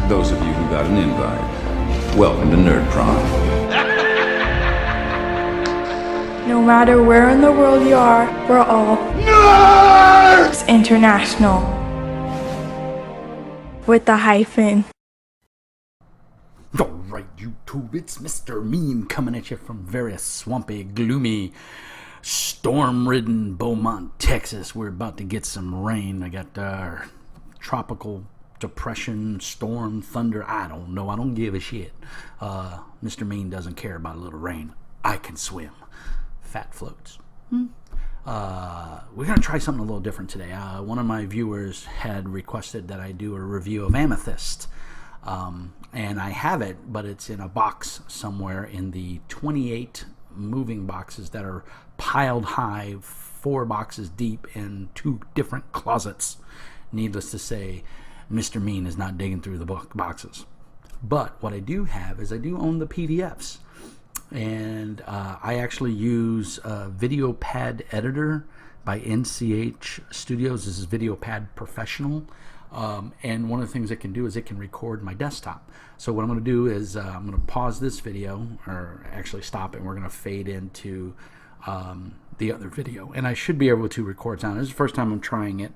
Those of you who got an invite, welcome to Nerd Prom. No matter where in the world you are, we're all Nerds International. With the hyphen. Alright, YouTube, it's Mr. Mean coming at you from very swampy, gloomy, storm-ridden Beaumont, Texas. We're about to get some rain. I got tropical depression, storm, thunder. I don't know. I don't give a shit. Mr. Mean doesn't care about a little rain. I can swim. Fat floats. We're going to try something a little different today. One of my viewers had requested that I do a review of Amethyst. And I have it, but it's in a box somewhere in the 28 moving boxes that are piled high, 4 boxes deep in 2 different closets. Needless to say, Mr. Mean is not digging through the boxes. But what I do have is I do own the PDFs. And I actually use Video Pad Editor by NCH Studios. This is Video Pad Professional. And one of the things it can do is it can record my desktop. So what I'm going to do is I'm going to pause this video, or actually stop it, and we're going to fade into the other video. And I should be able to record sound. This is the first time I'm trying it.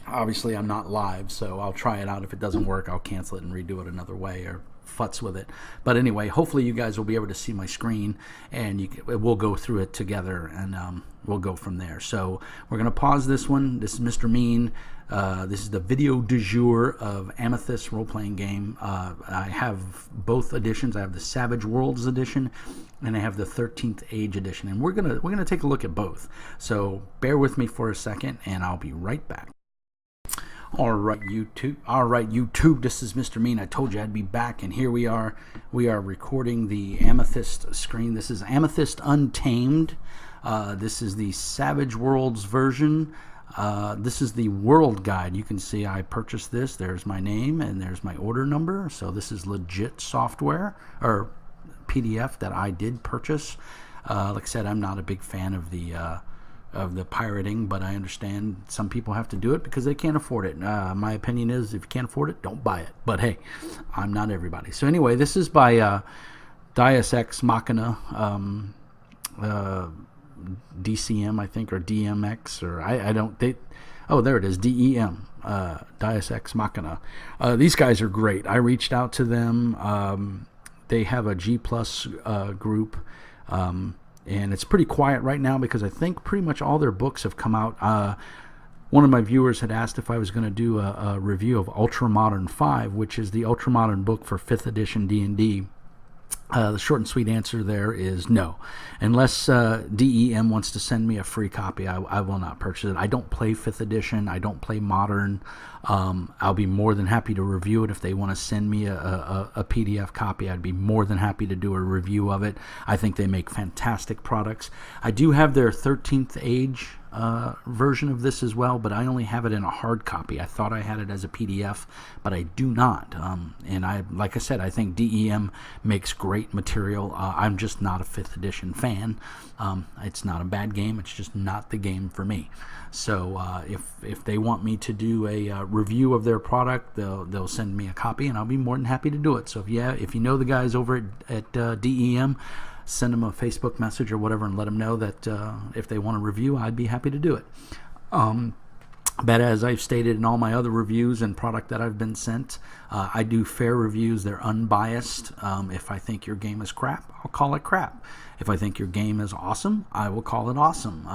Obviously, I'm not live, so I'll try it out. If it doesn't work, I'll cancel it and redo it another way, or futz with it. But anyway, hopefully you guys will be able to see my screen, and we'll go through it together, and we'll go from there. So we're going to pause this one. This is Mr. Mean. This is the video du jour of Amethyst role-playing game. I have both editions. I have the Savage Worlds edition, and I have the 13th Age edition, and we're gonna take a look at both. So bear with me for a second, and I'll be right back. All right, YouTube. This is Mr. Mean. I told you I'd be back, and here we are. We are recording the Amethyst screen. This is Amethyst Untamed. This is the Savage Worlds version. This is the World Guide. You can see I purchased this. There's my name, and there's my order number. So this is legit software, or PDF that I did purchase. Like I said, I'm not a big fan of the pirating, but I understand some people have to do it because they can't afford it. My opinion is, if you can't afford it, don't buy it. But hey, I'm not everybody. So anyway, this is by Deus Ex Machina, DCM, I think, or DMX, or I don't. Oh, there it is, DEM, Deus Ex Machina. These guys are great. I reached out to them. They have a G+ group. And it's pretty quiet right now because I think pretty much all their books have come out. One of my viewers had asked if I was going to do a review of Ultramodern 5, which is the Ultramodern book for 5th edition D&D. The short and sweet answer there is no. Unless DEM wants to send me a free copy, I will not purchase it. I don't play 5th edition. I don't play Modern. I'll be more than happy to review it. If they want to send me a PDF copy, I'd be more than happy to do a review of it. I think they make fantastic products. I do have their 13th Age version of this as well, but I only have it in a hard copy. I thought I had it as a PDF, but I do not. And like I said, I think DEM makes great material. I'm just not a 5th edition fan. It's not a bad game. It's just not the game for me. So if they want me to do a review of their product, they'll send me a copy, and I'll be more than happy to do it. So if you know the guys over at DEM, send them a Facebook message or whatever and let them know that if they want a review, I'd be happy to do it. But as I've stated in all my other reviews and product that I've been sent, I do fair reviews. They're unbiased. If I think your game is crap, I'll call it crap. If I think your game is awesome, I will call it awesome.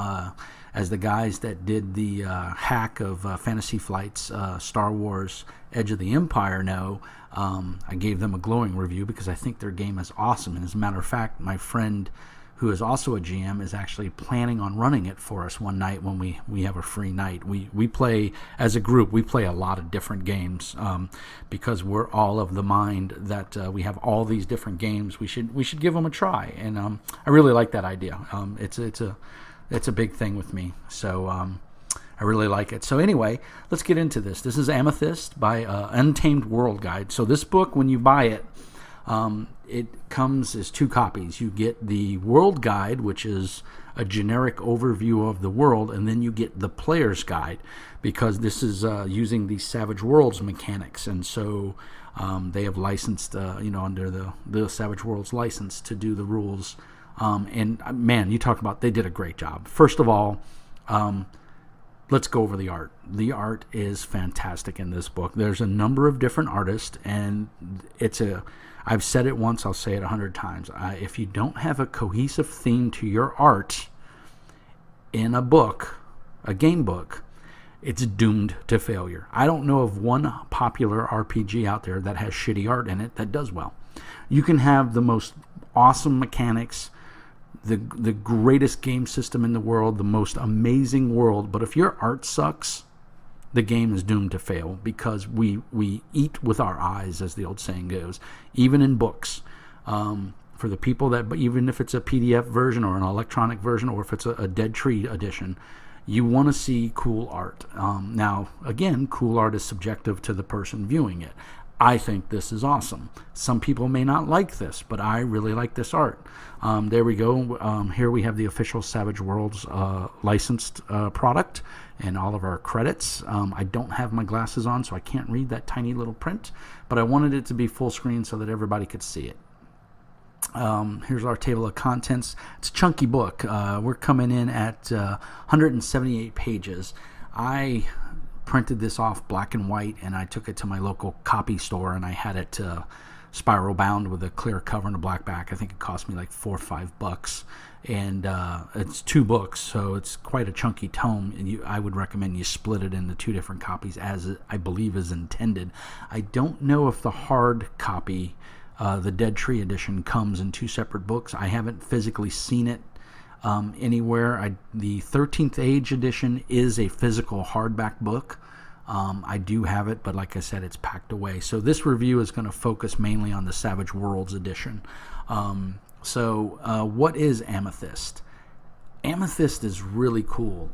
As the guys that did the hack of Fantasy Flight's Star Wars Edge of the Empire know, I gave them a glowing review because I think their game is awesome. And as a matter of fact, my friend, who is also a GM, is actually planning on running it for us one night when we have a free night. We play, as a group, we play a lot of different games because we're all of the mind that we have all these different games. We should give them a try, and I really like that idea. It's a big thing with me, so I really like it. So anyway, let's get into this. This is Amethyst by Untamed World Guide. So this book, when you buy it, It comes as 2 copies. You get the World Guide, which is a generic overview of the world, and then you get the Player's Guide, because this is using the Savage Worlds mechanics, and so they have licensed, under the Savage Worlds license to do the rules. And man, you talk about, they did a great job. First of all, let's go over the art. The art is fantastic in this book. There's a number of different artists, and I've said it once, I'll say it 100 times. If you don't have a cohesive theme to your art in a book, a game book, it's doomed to failure. I don't know of one popular RPG out there that has shitty art in it that does well. You can have the most awesome mechanics, the greatest game system in the world, the most amazing world, but if your art sucks, the game is doomed to fail, because we eat with our eyes, as the old saying goes, even in books. For the people that, even if it's a PDF version or an electronic version, or if it's a Dead Tree edition, you want to see cool art. Now, again, cool art is subjective to the person viewing it. I think this is awesome. Some people may not like this, but I really like this art. There we go. Here we have the official Savage Worlds licensed product and all of our credits. I don't have my glasses on, so I can't read that tiny little print, but I wanted it to be full screen so that everybody could see it. Here's our table of contents. It's a chunky book. We're coming in at 178 pages. I printed this off black and white, and I took it to my local copy store, and I had it spiral bound with a clear cover and a black back. I think it cost me like $4 or $5, and it's 2 books, so it's quite a chunky tome, and I would recommend you split it into 2 different copies, as I believe is intended. I don't know if the hard copy, the Dead Tree edition, comes in 2 separate books. I haven't physically seen it anywhere. The 13th Age edition is a physical hardback book. I do have it, but like I said, it's packed away. So this review is going to focus mainly on the Savage Worlds edition. What is Amethyst? Amethyst is really cool.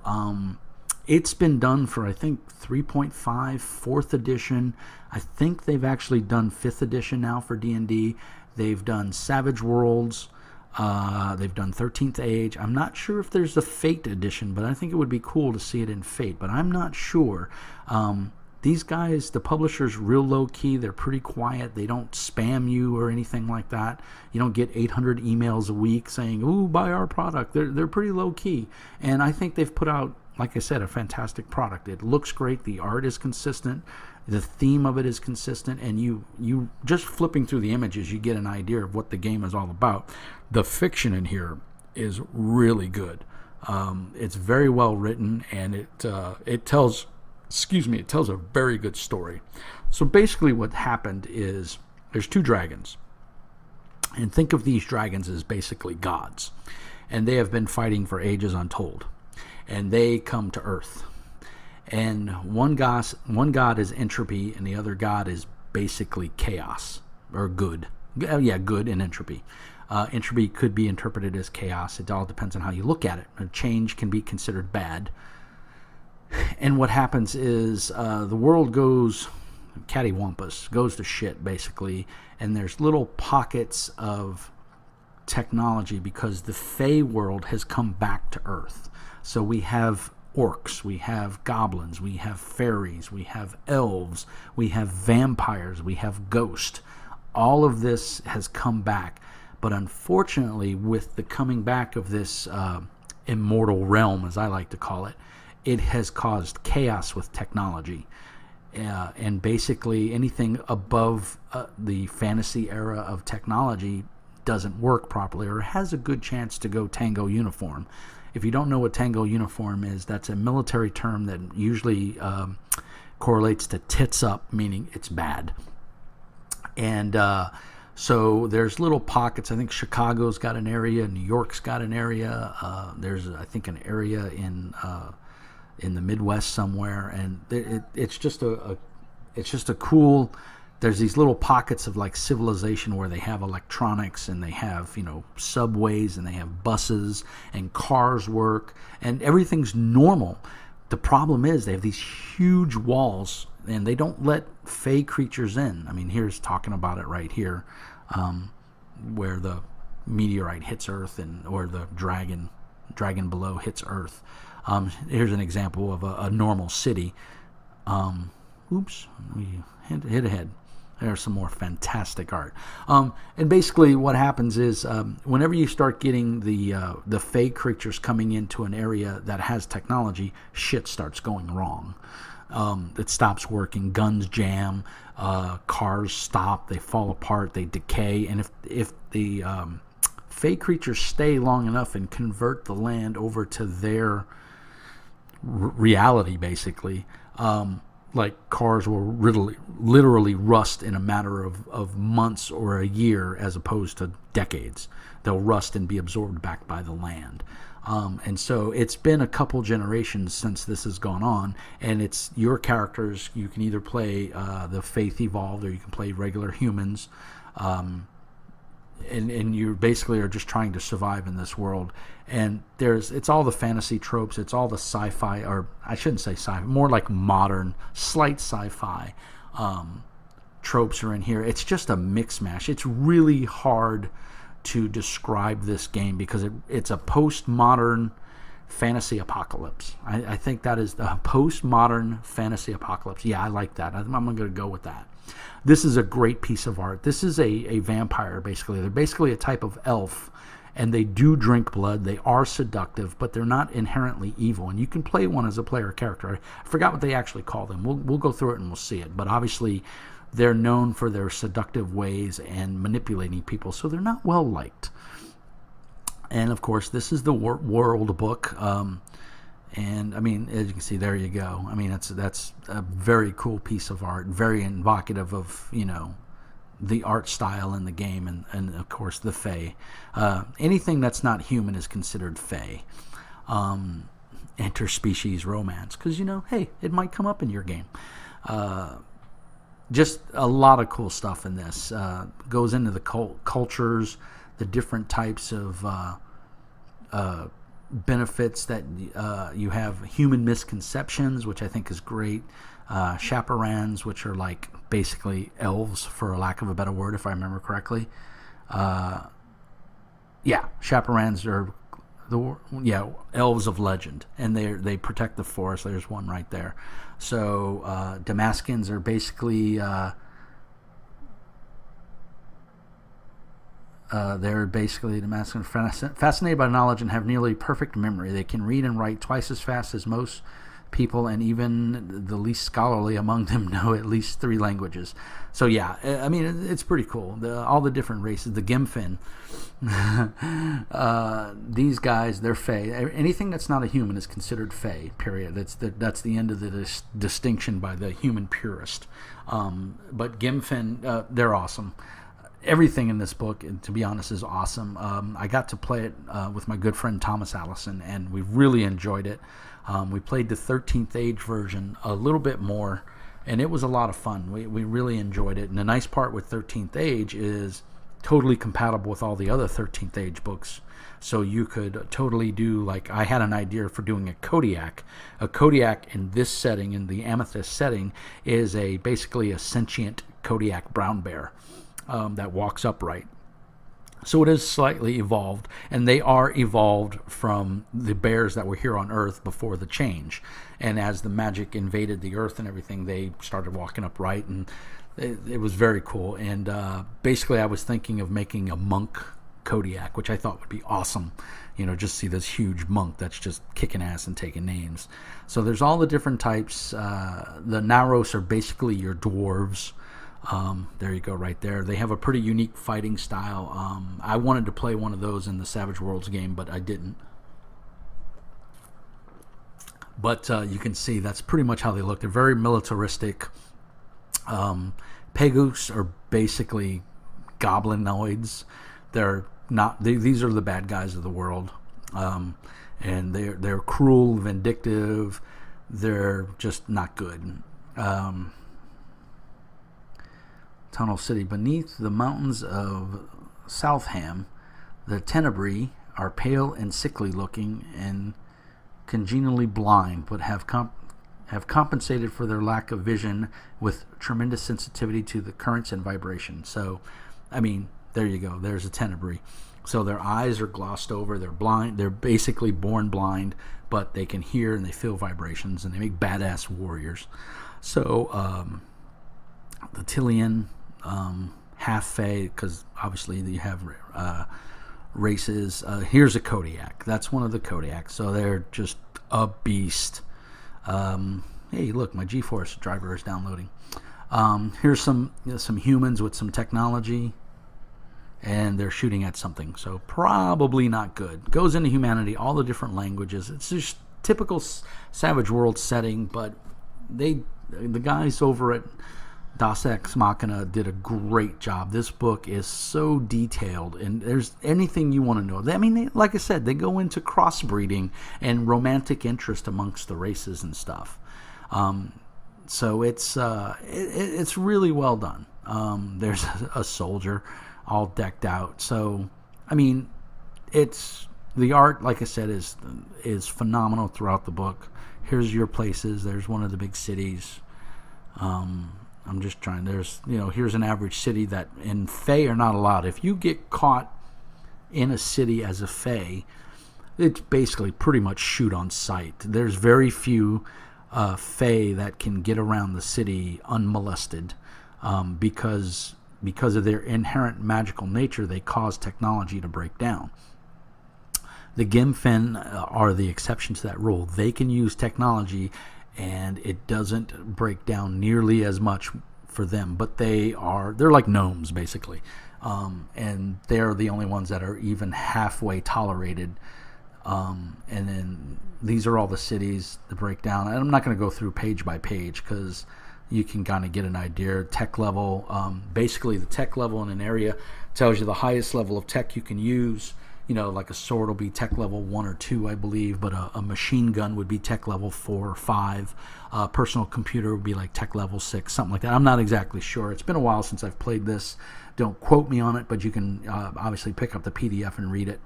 It's been done for, I think, 3.5, 4th edition. I think they've actually done 5th edition now for D&D. They've done Savage Worlds. They've done 13th Age. I'm not sure if there's a Fate edition, but I think it would be cool to see it in Fate, but I'm not sure. These guys, the publisher's real low-key. They're pretty quiet. They don't spam you or anything like that. You don't get 800 emails a week saying, ooh, buy our product. They're pretty low-key, and I think they've put out, like I said, a fantastic product. It looks great. The art is consistent. The theme of it is consistent, and you just flipping through the images, you get an idea of what the game is all about. The fiction in here is really good. It's very well written, and it tells a very good story. So basically what happened is there's 2 dragons, and think of these dragons as basically gods, and they have been fighting for ages untold, and they come to Earth. And one god is entropy, and the other god is basically chaos, or good. Yeah, good and entropy. Entropy could be interpreted as chaos. It all depends on how you look at it. A change can be considered bad. And what happens is the world goes cattywampus, goes to shit, basically. And there's little pockets of technology because the Fey world has come back to Earth. So we have orcs, we have goblins, we have fairies, we have elves, we have vampires, we have ghosts. All of this has come back, but unfortunately, with the coming back of this immortal realm, as I like to call it, it has caused chaos with technology. And basically anything above the fantasy era of technology doesn't work properly, or has a good chance to go Tango Uniform. If you don't know what Tango Uniform is, that's a military term that usually correlates to tits up, meaning it's bad. And so there's little pockets. I think Chicago's got an area, New York's got an area. There's, I think, an area in the Midwest somewhere, and it's just a cool. There's these little pockets of like civilization where they have electronics, and they have, subways, and they have buses, and cars work, and everything's normal. The problem is they have these huge walls, and they don't let fey creatures in. I mean, here's talking about it right here. where the meteorite hits Earth or the dragon below hits Earth. Here's an example of a normal city. Oops, we hit ahead. There's some more fantastic art. And basically what happens is whenever you start getting the Fey creatures coming into an area that has technology, shit starts going wrong. It stops working, guns jam, cars stop, they fall apart, they decay, and if the Fey creatures stay long enough and convert the land over to their reality, basically, like cars will literally rust in a matter of months or a year as opposed to decades. They'll rust and be absorbed back by the land. And so it's been a couple generations since this has gone on, and it's your characters. You can either play the Faith Evolved, or you can play regular humans, and you basically are just trying to survive in this world. And it's all the fantasy tropes, it's all the sci-fi, or I shouldn't say sci-fi, more like modern, slight sci-fi tropes are in here. It's just a mix mash. It's really hard to describe this game because it's a postmodern fantasy apocalypse. I think that is the postmodern fantasy apocalypse. Yeah, I like that. I'm going to go with that. This is a great piece of art. This is a vampire, basically. They're basically a type of elf, and they do drink blood. They are seductive, but they're not inherently evil. And you can play one as a player character. I forgot what they actually call them. We'll go through it and we'll see it. But obviously, they're known for their seductive ways and manipulating people, so they're not well liked. And of course, this is the world book. And I mean, as you can see, there you go. I mean, that's a very cool piece of art, very evocative of, the art style in the game, and of course the Fae. Anything that's not human is considered Fae. Interspecies romance, because hey, it might come up in your game. Just a lot of cool stuff in this. Goes into the cultures, the different types of benefits that you have. Human misconceptions, which I think is great. Chaperones, which are like basically elves, for a lack of a better word, if I remember correctly. Chaperones are elves of legend, and they protect the forest. There's one right there. So Damascans are basically Damascans, fascinated by knowledge and have nearly perfect memory. They can read and write twice as fast as most people, and even the least scholarly among them know at least 3 languages. So yeah, I mean, it's pretty cool. All the different races, the Gimfin, these guys, they're Fae. Anything that's not a human is considered Fae, period. That's the end of the distinction by the human purist. But Gimfin, they're awesome. Everything in this book, to be honest, is awesome. I got to play it with my good friend Thomas Allison, and we really enjoyed it. We played the 13th Age version a little bit more, and it was a lot of fun. We really enjoyed it. And the nice part with 13th Age is totally compatible with all the other 13th Age books. So you could totally do, like, I had an idea for doing a Kodiak. A Kodiak in this setting, in the Amethyst setting, is basically a sentient Kodiak brown bear that walks upright. So it is slightly evolved, and they are evolved from the bears that were here on Earth before the change. And as the magic invaded the Earth and everything, they started walking upright, and it was very cool. And basically, I was thinking of making a monk Kodiak, which I thought would be awesome. Just see this huge monk that's just kicking ass and taking names. So there's all the different types. The Naros are basically your dwarves. There you go, right there. They have a pretty unique fighting style. I wanted to play one of those in the Savage Worlds game, but I didn't. But you can see that's pretty much how they look. They're very militaristic. Pegus are basically goblinoids. They're not. These are the bad guys of the world, and they're cruel, vindictive. They're just not good. Tunnel City. Beneath the mountains of Southam, the Tenebrae are pale and sickly looking and congenially blind, but have compensated for their lack of vision with tremendous sensitivity to the currents and vibration. So I mean, there you go. There's a Tenebrae. So their eyes are glossed over. They're blind. They're basically born blind, but they can hear and they feel vibrations, and they make badass warriors. So the Tillian, half Fae, because obviously you have races. Here's a Kodiak. That's one of the Kodiaks. So they're just a beast. Hey, look, my GeForce driver is downloading. Here's some humans with some technology, and they're shooting at something. So probably not good. Goes into humanity, all the different languages. It's just typical Savage World setting, but the guys over at Deus Ex Machina did a great job. This book is so detailed, and there's anything you want to know. I mean, like I said, they go into crossbreeding and romantic interest amongst the races and stuff. So it's really well done. There's a soldier all decked out. So, I mean, it's the art, like I said, is phenomenal throughout the book. Here's your places. There's one of the big cities. I'm just trying. Here's an average city that in Fae are not allowed. If you get caught in a city as a Fae, it's basically pretty much shoot on sight. There's very few Fae that can get around the city unmolested, because of their inherent magical nature. They cause technology to break down. The Gimfen are the exception to that rule. They can use technology, and it doesn't break down nearly as much for them. But they're like gnomes, basically, and they're the only ones that are even halfway tolerated. And then these are all the cities to break down. And I'm not going to go through page by page because you can kind of get an idea. Tech level, basically the tech level in an area tells you the highest level of tech you can use. Like a sword will be tech level 1 or 2, I believe, but a machine gun would be tech level 4 or 5. A personal computer would be like tech level 6, something like that. I'm not exactly sure. It's been a while since I've played this. Don't quote me on it, but you can obviously pick up the PDF and read it,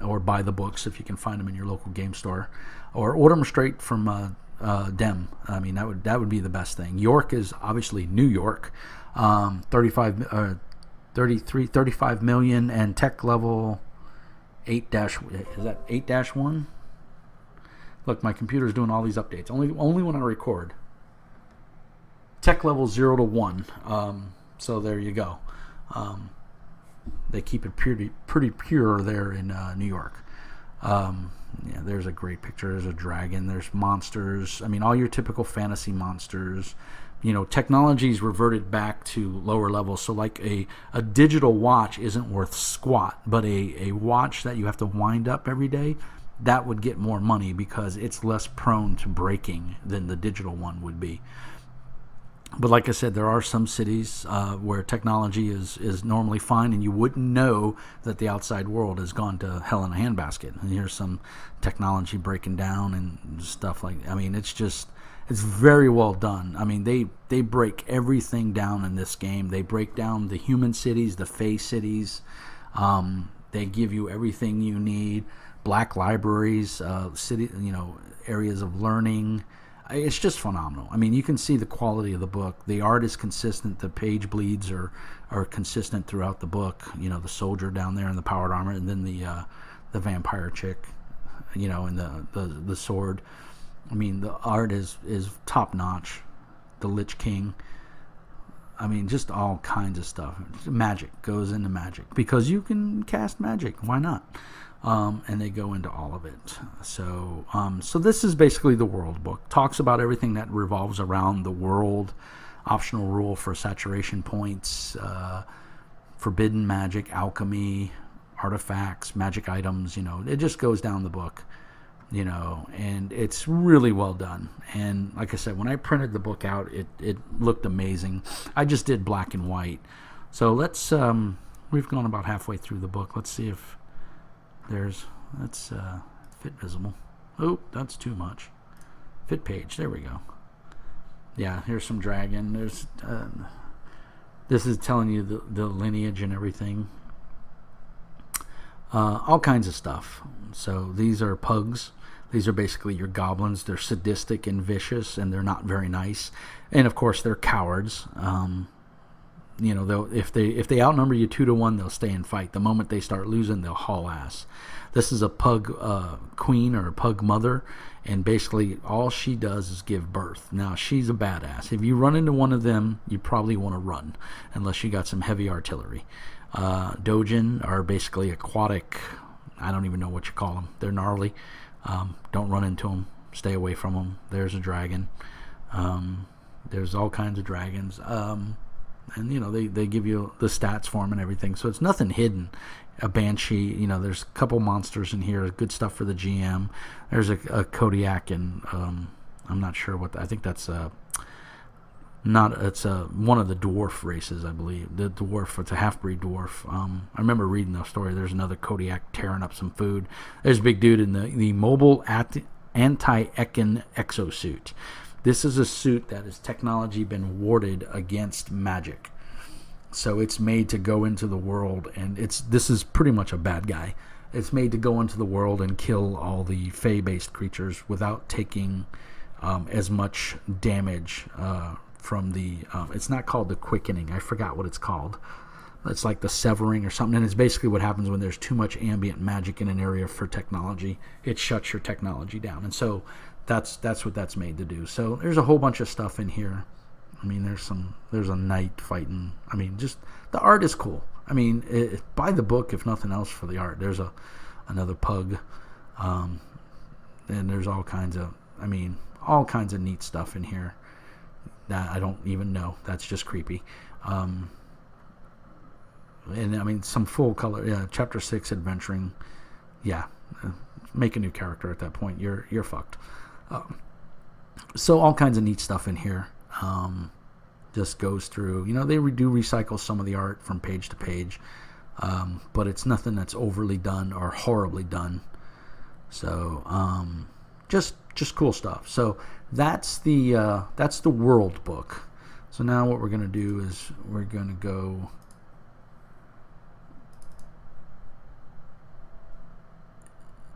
or buy the books if you can find them in your local game store, or order them straight from Dem. I mean, that would be the best thing. York is obviously New York, 35 million, and tech level 8-1? Look, my computer's doing all these updates. Only when I record. Tech level 0 to 1. So there you go. They keep it pretty pure there in New York. There's a great picture. There's a dragon. There's monsters. I mean, all your typical fantasy monsters. Technology's reverted back to lower levels. So like a digital watch isn't worth squat, but a watch that you have to wind up every day, that would get more money because it's less prone to breaking than the digital one would be. But like I said, there are some cities where technology is normally fine, and you wouldn't know that the outside world has gone to hell in a handbasket. And here's some technology breaking down and stuff like. I mean, it's very well done. I mean, they break everything down in this game. They break down the human cities, the Fae cities. They give you everything you need. Black libraries, areas of learning. It's just phenomenal. I mean, you can see the quality of the book. The art is consistent. The page bleeds are consistent throughout the book. The soldier down there in the powered armor, and then the vampire chick, and the sword. I mean, the art is top notch. The Lich King. I mean, just all kinds of stuff. Magic goes into magic because you can cast magic. Why not? And they go into all of it. So this is basically the world book. Talks about everything that revolves around the world. Optional rule for saturation points, forbidden magic, alchemy, artifacts, magic items. It just goes down the book. And it's really well done. And like I said, when I printed the book out, it looked amazing. I just did black and white. So let's, we've gone about halfway through the book. Let's see if that's fit visible. Oh, that's too much. Fit page, there we go. Yeah, here's some dragon. There's, this is telling you the lineage and everything. All kinds of stuff. So these are pugs. These are basically your goblins. They're sadistic and vicious, and they're not very nice. And of course, they're cowards. if they outnumber you 2-1, they'll stay and fight. The moment they start losing, they'll haul ass. This is a pug queen or a pug mother, and basically all she does is give birth. Now, she's a badass. If you run into one of them, you probably want to run, unless you got some heavy artillery. Dojin are basically aquatic. I don't even know what you call them. They're gnarly. Don't run into them. Stay away from them. There's a dragon. There's all kinds of dragons. And, they give you the stats for them and everything. So it's nothing hidden. A banshee, there's a couple monsters in here. Good stuff for the GM. There's a Kodiak, and I'm not sure I think that's one of the dwarf races, I believe. The dwarf, it's a half-breed dwarf. I remember reading the story. There's another Kodiak tearing up some food. There's a big dude in the mobile anti-Ekin exosuit. This is a suit that has technology been warded against magic. So it's made to go into the world, and this is pretty much a bad guy. It's made to go into the world and kill all the Fey-based creatures without taking as much damage from the... it's not called the quickening. I forgot what it's called. It's like the severing or something, and it's basically what happens when there's too much ambient magic in an area for technology. It shuts your technology down, and so that's what that's made to do. So there's a whole bunch of stuff in here. I mean, there's a knight fighting. I mean, just the art is cool. I mean, buy the book if nothing else for the art. There's another pug, and there's all kinds of neat stuff in here that I don't even know. That's just creepy. And I mean, some full color. Yeah, chapter 6 adventuring. Yeah, make a new character at that point. You're fucked. So all kinds of neat stuff in here. Just goes through, they do recycle some of the art from page to page, but it's nothing that's overly done or horribly done. So just cool stuff. So that's the world book. So now what we're going to do is we're going to go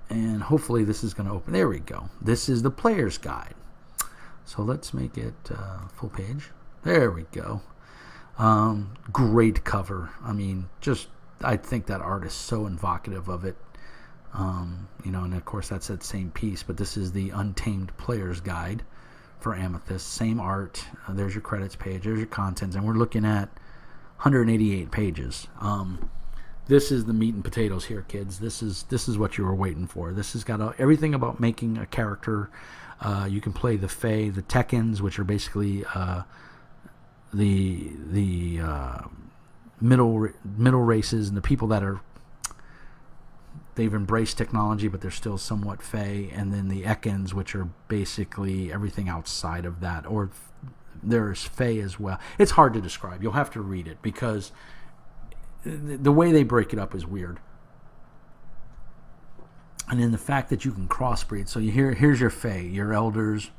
and hopefully this is going to open. There we go. This is the player's guide. So let's make it full page. There we go. Great cover. I mean, I think that art is so evocative of it. And of course that's that same piece, but this is the Untamed Player's Guide for Amethyst. Same art. There's your credits page. There's your contents, and we're looking at 188 pages. This is the meat and potatoes here, kids. This is what you were waiting for. This has got everything about making a character. You can play the Fae, the Tekkens, which are basically the middle races, and the people that they've embraced technology, but they're still somewhat Fae, and then the Ekkens, which are basically everything outside of that, or there's Fae as well. It's hard to describe. You'll have to read it because the way they break it up is weird. And then the fact that you can crossbreed. So here's your Fae, your Elders,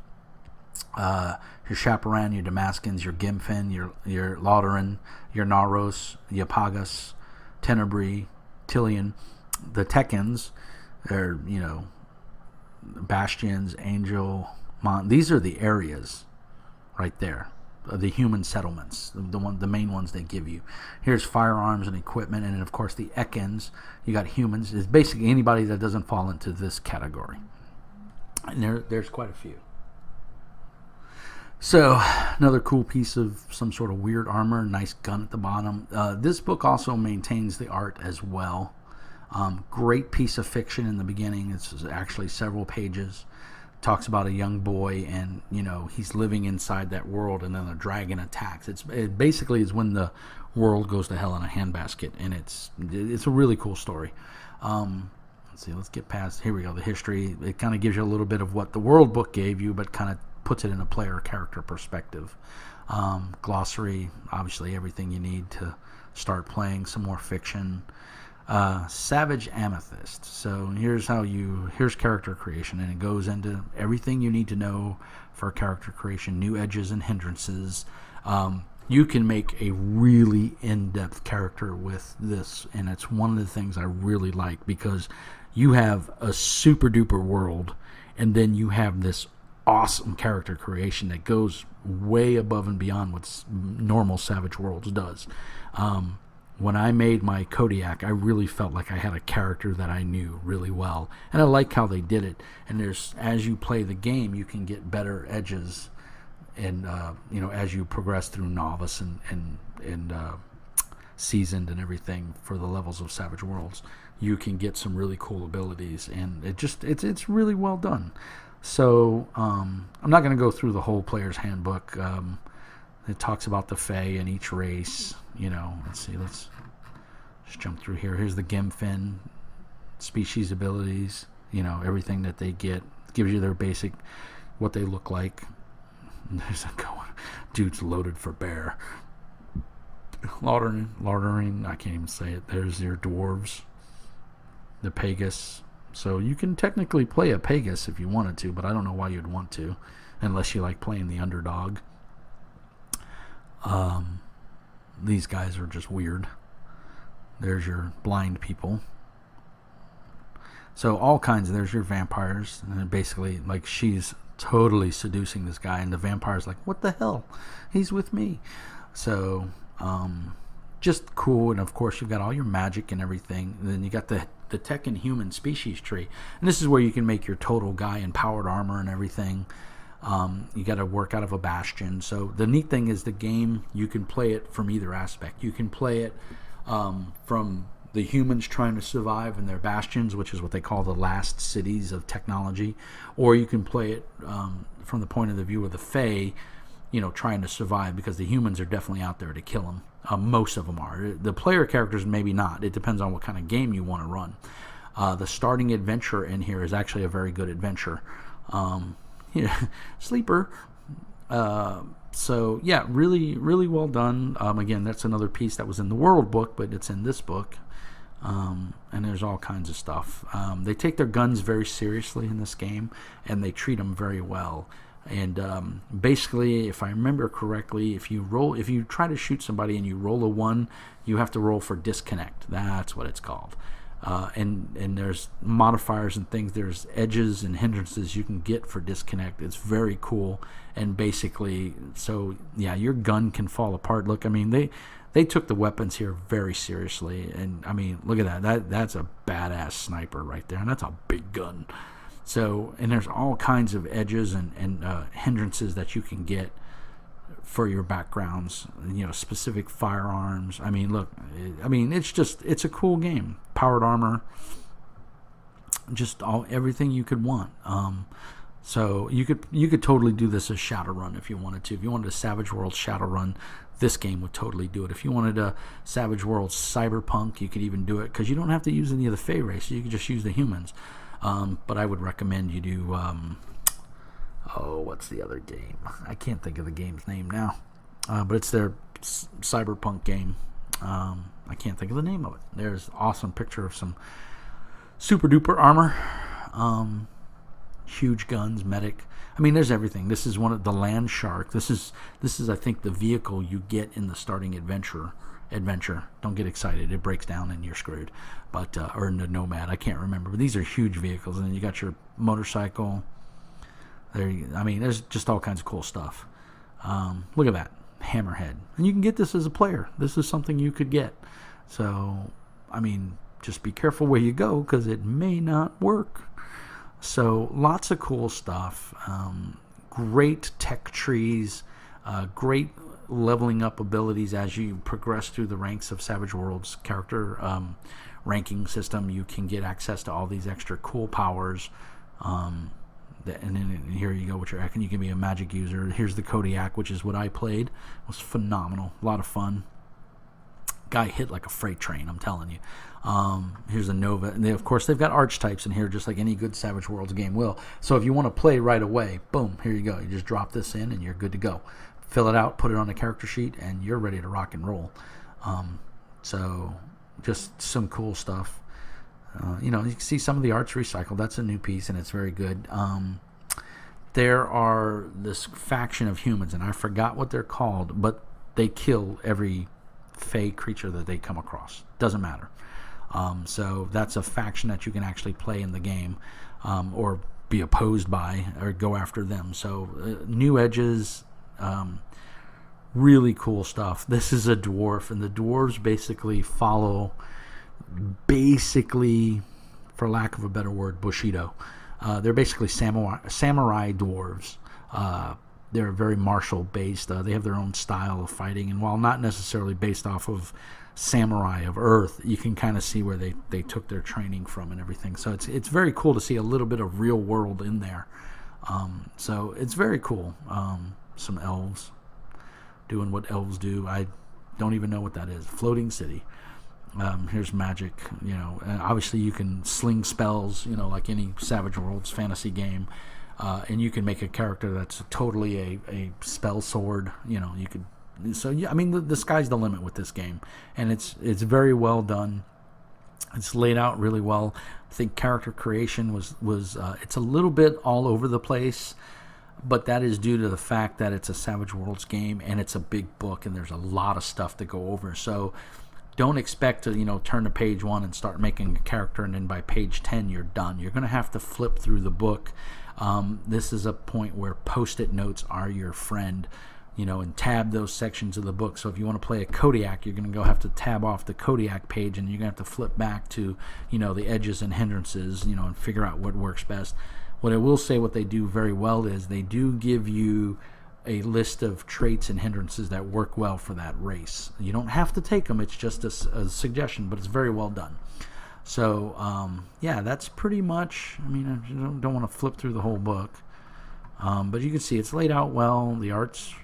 your Chaperan, your Damascens, your Gimfin, your Lauteran, your Naros, Yapagas, Tenebrae, Tillian. The Tekkens are, Bastions, Angel, these are the areas right there. The human settlements, the main ones they give you. Here's firearms and equipment, and then of course the Ekkens. You got humans. It's basically anybody that doesn't fall into this category, and there's quite a few. So another cool piece of some sort of weird armor, nice gun at the bottom. This book also maintains the art as well. Great piece of fiction in the beginning. It's actually several pages. Talks about a young boy, and he's living inside that world, and then a dragon attacks. It basically is when the world goes to hell in a handbasket, and it's a really cool story. Let's see, let's get past, here we go, the history. It kind of gives you a little bit of what the world book gave you, but kind of puts it in a player character perspective. Glossary, obviously everything you need to start playing some more fiction. Savage Amethyst. So here's character creation, and it goes into everything you need to know for character creation, new edges and hindrances. You can make a really in-depth character with this, and it's one of the things I really like, because you have a super duper world, and then you have this awesome character creation that goes way above and beyond what normal Savage Worlds does. When I made my Kodiak, I really felt like I had a character that I knew really well, and I like how they did it. And as you play the game, you can get better edges, and as you progress through novice and seasoned and everything for the levels of Savage Worlds, you can get some really cool abilities, and it's really well done. So I'm not going to go through the whole player's handbook. It talks about the Fae in each race. Let's see. Let's just jump through here. Here's the Gemfin species abilities. Everything that they get gives you their basic, what they look like. There's a dude's loaded for bear. Laudering, I can't even say it. There's your dwarves. The Pagus. So you can technically play a Pagus if you wanted to, but I don't know why you'd want to, unless you like playing the underdog. These guys are just weird. There's your blind people. So all kinds. There's your vampires, and basically, like, she's totally seducing this guy, and the vampire's like, "What the hell? He's with me." So just cool. And of course, you've got all your magic and everything. And then you got the tech and human species tree, and this is where you can make your total guy in powered armor and everything. You got to work out of a bastion. So the neat thing is the game, you can play it from either aspect. You can play it from the humans trying to survive in their bastions, which is what they call the last cities of technology, or you can play it from the point of the view of the Fae, trying to survive, because the humans are definitely out there to kill them. Most of them are. The player characters maybe not. It depends on what kind of game you want to run. The starting adventure in here is actually a very good adventure. Sleeper. So yeah, really, really well done. Again, that's another piece that was in the World book, but it's in this book. And there's all kinds of stuff. They take their guns very seriously in this game, and they treat them very well. And basically, if I remember correctly, if you try to shoot somebody and you roll a 1, you have to roll for disconnect. That's what it's called. And there's modifiers and things. There's edges and hindrances you can get for disconnect. It's very cool. And basically, so yeah, your gun can fall apart. Look, I mean, they took the weapons here very seriously. And I mean, look at that. That's a badass sniper right there, and that's a big gun. So, and there's all kinds of edges and hindrances that you can get for your backgrounds, specific firearms. I mean, look, it's a cool game. Powered armor, just everything you could want. So you could totally do this as Shadowrun if you wanted to. If you wanted a Savage Worlds Shadowrun, this game would totally do it. If you wanted a Savage Worlds Cyberpunk, you could even do it, because you don't have to use any of the Fae race. You could just use the humans. But I would recommend you do, what's the other game? I can't think of the game's name now. But it's their cyberpunk game. I can't think of the name of it. There's an awesome picture of some super duper armor. Huge guns, medic. I mean, there's everything. This is one of the Land Shark. This is I think the vehicle you get in the starting adventure. Don't get excited. It breaks down and you're screwed. But or the Nomad, I can't remember. But these are huge vehicles. And then you got your motorcycle. There's just all kinds of cool stuff. Look at that. Hammerhead. And you can get this as a player. This is something you could get. So, just be careful where you go, because it may not work. So, lots of cool stuff. Great tech trees. Great leveling up abilities as you progress through the ranks of Savage Worlds character ranking system. You can get access to all these extra cool powers. And then here you go with your and you can be a magic user. Here's the Kodiak, which is what I played. It was phenomenal. A lot of fun. Guy hit like a freight train, I'm telling you. Here's a Nova. And of course, they've got archetypes in here, just like any good Savage Worlds game will. So if you want to play right away, boom, here you go. You just drop this in and you're good to go. Fill it out, put it on a character sheet, and you're ready to rock and roll. So just some cool stuff. You can see some of the art's recycled. That's a new piece, and it's very good. There are this faction of humans, and I forgot what they're called, but they kill every Fae creature that they come across. Doesn't matter. So that's a faction that you can actually play in the game, or be opposed by or go after them. So new edges, really cool stuff. This is a dwarf, and the dwarves basically follow, for lack of a better word, Bushido. They're basically samurai dwarves. They're very martial based. They have their own style of fighting, and while not necessarily based off of samurai of Earth, you can kind of see where they took their training from and everything. So it's very cool to see a little bit of real world in there. So it's very cool. Some elves doing what elves do. I don't even know what that is. Floating city. Here's magic, and obviously you can sling spells, like any Savage Worlds fantasy game, and you can make a character that's totally a spell sword, you could. So yeah, I mean the sky's the limit with this game, and it's very well done. It's laid out really well. I think character creation was it's a little bit all over the place, but that is due to the fact that it's a Savage Worlds game and it's a big book and there's a lot of stuff to go over. So don't expect to turn to page 1 and start making a character, and then by page 10 you're done. You're going to have to flip through the book. This is a point where post-it notes are your friend, and tab those sections of the book. So if you want to play a Kodiak, you're going to have to tab off the Kodiak page, and you're going to have to flip back to the edges and hindrances, and figure out what works best. What I will say, what they do very well is they do give you a list of traits and hindrances that work well for that race. You don't have to take them. It's just a suggestion, but it's very well done. So, yeah, that's pretty much, I don't want to flip through the whole book. But you can see it's laid out well. The art's,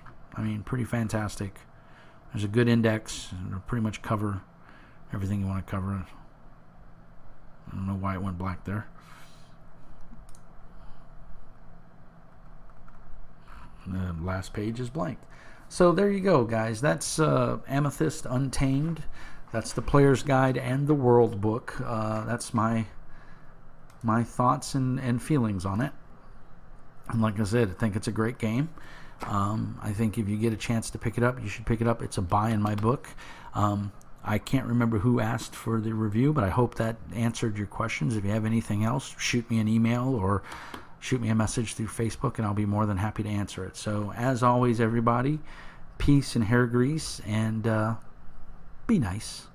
pretty fantastic. There's a good index. It'll pretty much cover everything you want to cover. I don't know why it went black there. The last page is blank. So there you go, guys. That's Amethyst Untamed. That's the player's guide and the world book. That's my thoughts and feelings on it. And like I said, I think it's a great game. I think if you get a chance to pick it up, you should pick it up. It's a buy in my book. I can't remember who asked for the review, but I hope that answered your questions. If you have anything else, shoot me an email or shoot me a message through Facebook, and I'll be more than happy to answer it. So, as always, everybody, peace and hair grease, and be nice.